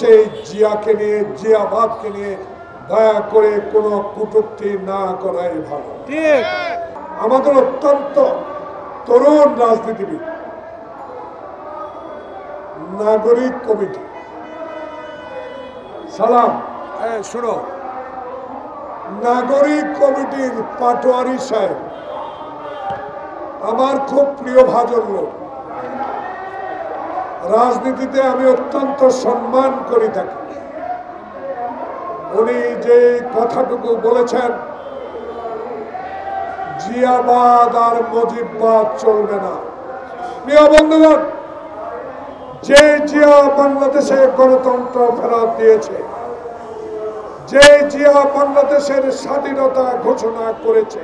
সেই জিয়াকে নিয়ে, জিয়াবাদকে নিয়ে দয়া করে কোনো কটূক্তি না করাই ভালো। আমাদের অত্যন্ত তরুণ রাজনীতিবিদ, নাগরিক কমিটি, সালাম, শোনো, নাগরিক কমিটির পাটোয়ারি সাহেব আমার খুব প্রিয় ভাজন লোক। রাজনীতিতে আমি অত্যন্ত সম্মান করি থাকি। উনি যে কথাটুকু বলেছেন, জিয়াবাদ আর মুজিববাদ চলবে না। প্রিয় বন্ধুগণ, যে জিয়া বাংলাদেশে গণতন্ত্র ফেরত দিয়েছে, যে জিয়া বাংলাদেশের স্বাধীনতা ঘোষণা করেছে,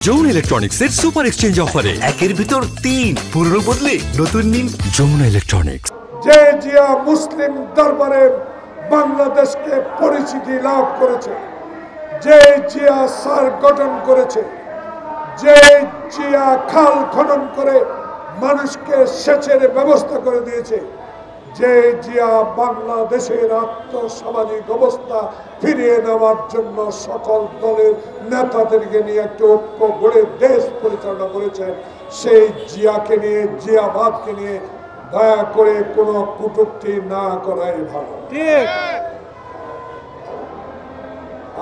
যমুনা ইলেকট্রনিক্সের সুপার এক্সচেঞ্জ অফারে একের ভিতর 3 পুরনো বদলে নতুন নিন যমুনা ইলেকট্রনিক্স। যে জিয়া মুসলিম দরবারে বাংলাদেশকে পরিচিতি লাভ করেছে, যে জিয়া সার গঠন করেছে, যে জিয়া খাল খনন করে মানুষকে সেচের ব্যবস্থা করে দিয়েছে, যে জিয়া বাংলাদেশের আর্থসামাজিক অবস্থা ফিরিয়ে নেওয়ার জন্য সকল দলের নেতাদেরকে নিয়ে একটা ঐক্য গড়ে দেশ পরিচালনা করেছেন, সেই জিয়াকে নিয়ে, জিয়াবাদকে নিয়ে দয়া করে কোনো কটূক্তি না করাই ভালো।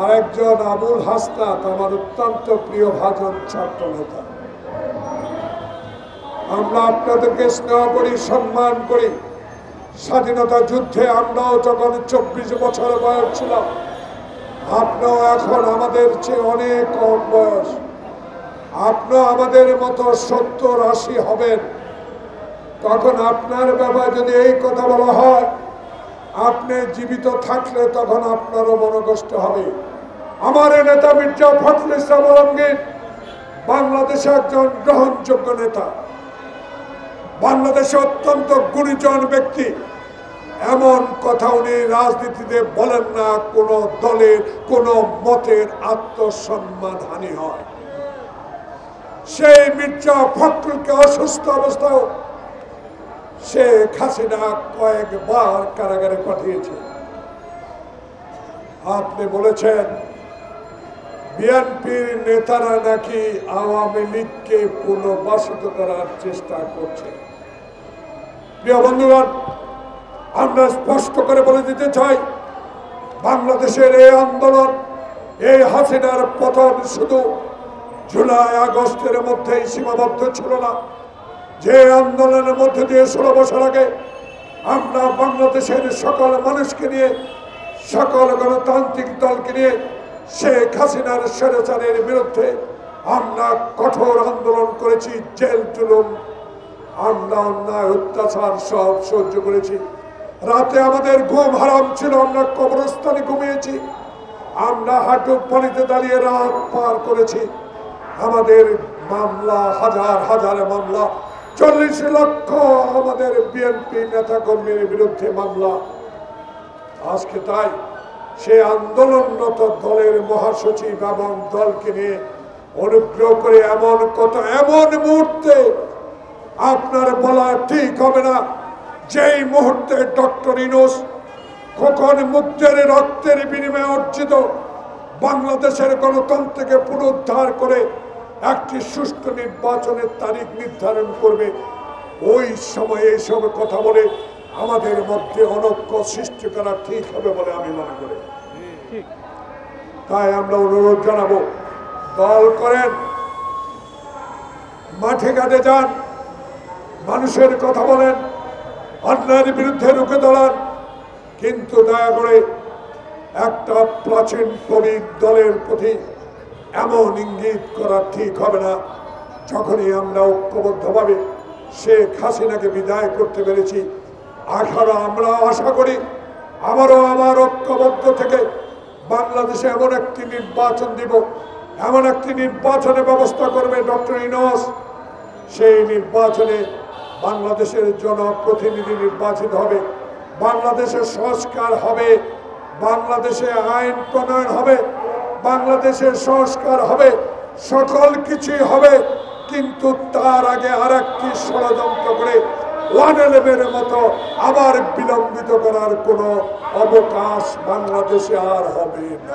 আরেকজন আবুল হাসনাত আমার অত্যন্ত প্রিয় ভাজন ছাত্র নেতা। আমরা আপনাদেরকে স্নেহ করি, সম্মান করি। স্বাধীনতা যুদ্ধে আমরাও যখন 24 বছর বয়স ছিলাম, আপনিও এখন আমাদের চেয়ে অনেক কম বয়স, আপনিও আমাদের মতো 70-80 হবেন। তখন আপনার ব্যাপারে যদি এই কথা বলা হয়, আপনি জীবিত থাকলে তখন আপনারও মনোকষ্ট হবে। আমার নেতা মির্জা ফখরুল ইসলাম আলমগীর বাংলাদেশে একজন গ্রহণযোগ্য নেতা, বাংলাদেশে অত্যন্ত গুণীজন ব্যক্তি। এমন কথা উনি রাজনীতিতে বলেন না কোন দলের কোন মতের আত্মসম্মান হানি হয়। সেই মির্জা ফখরুলকে অসুস্থ অবস্থায় শেখ হাসিনা কয়েকবার কারাগারে পাঠিয়েছে। আপনি বলেছেন বিএনপির নেতারা নাকি আওয়ামী লীগকে পুনর্বাসিত করার চেষ্টা করছে। প্রিয় বন্ধুগণ, আমরা স্পষ্ট করে বলে দিতে চাই, বাংলাদেশের এই আন্দোলন, এই হাসিনার পতন শুধু জুলাই আগস্টের মধ্যেই সীমাবদ্ধ ছিল না। যে আন্দোলনের মধ্যে দিয়ে 16 বছর আগে আমরা বাংলাদেশের সকল মানুষকে নিয়ে, সকল গণতান্ত্রিক দলকে নিয়ে শেখ হাসিনার স্বৈরাচারের বিরুদ্ধে আমরা কঠোর আন্দোলন করেছি, জেল জুলুম, আমরা অন্যায় অত্যাচার সব সহ্য করেছি। রাতে আমাদের ঘুম হারাম ছিল, আমরা কবরস্থানে ঘুমিয়েছি, আমরা হাঁটু পানিতে দাঁড়িয়ে রাত পার করেছি। আমাদের মামলা, হাজার হাজার মামলা, 40 লক্ষ আমাদের বিএনপি নেতা কর্মীর বিরুদ্ধে মামলা। আজকে তাই সে আন্দোলনরত দলের মহাসচিব এবং দলকে নিয়ে অনুগ্রহ করে এমন মুহূর্তে আপনার বলা ঠিক হবে না, যেই মুহূর্তে ডক্টর ইউনূস খোকন মুক্তের রক্তের বিনিময়ে অর্জিত বাংলাদেশের গণতন্ত্রকে পুনরুদ্ধার করে একটি সুষ্ঠু নির্বাচনের তারিখ নির্ধারণ করবে, ওই সময়ে এইসব কথা বলে আমাদের মধ্যে অনৈক্য সৃষ্টি করা ঠিক হবে বলে আমি মনে করি। তাই আমরা অনুরোধ জানাবো, দল করেন, মাঠে ঘাটে যান, মানুষের কথা বলেন, অন্যায়ের বিরুদ্ধে রুখে দাঁড়ান, কিন্তু দয়া করে একটা প্রাচীন কবির দলের প্রতি এমন ইঙ্গিত করা ঠিক হবে না। যখনই আমরা ঐক্যবদ্ধভাবে শেখ হাসিনাকে বিদায় করতে পেরেছি, আমরা আশা করি আবারও আমার ঐক্যবদ্ধ থেকে বাংলাদেশে এমন একটি নির্বাচন দিব, এমন একটি নির্বাচনের ব্যবস্থা করবে ডক্টর ইউনূস। সেই নির্বাচনে বাংলাদেশের জনপ্রতিনিধি নির্বাচিত হবে, বাংলাদেশের সংস্কার হবে, বাংলাদেশে আইন প্রণয়ন হবে, বাংলাদেশের সংস্কার হবে, সকল কিছুই হবে। কিন্তু তার আগে আরেকটি ষড়যন্ত্র করে 111 মতো আবার বিলম্বিত করার কোনো অবকাশ বাংলাদেশে আর হবে না।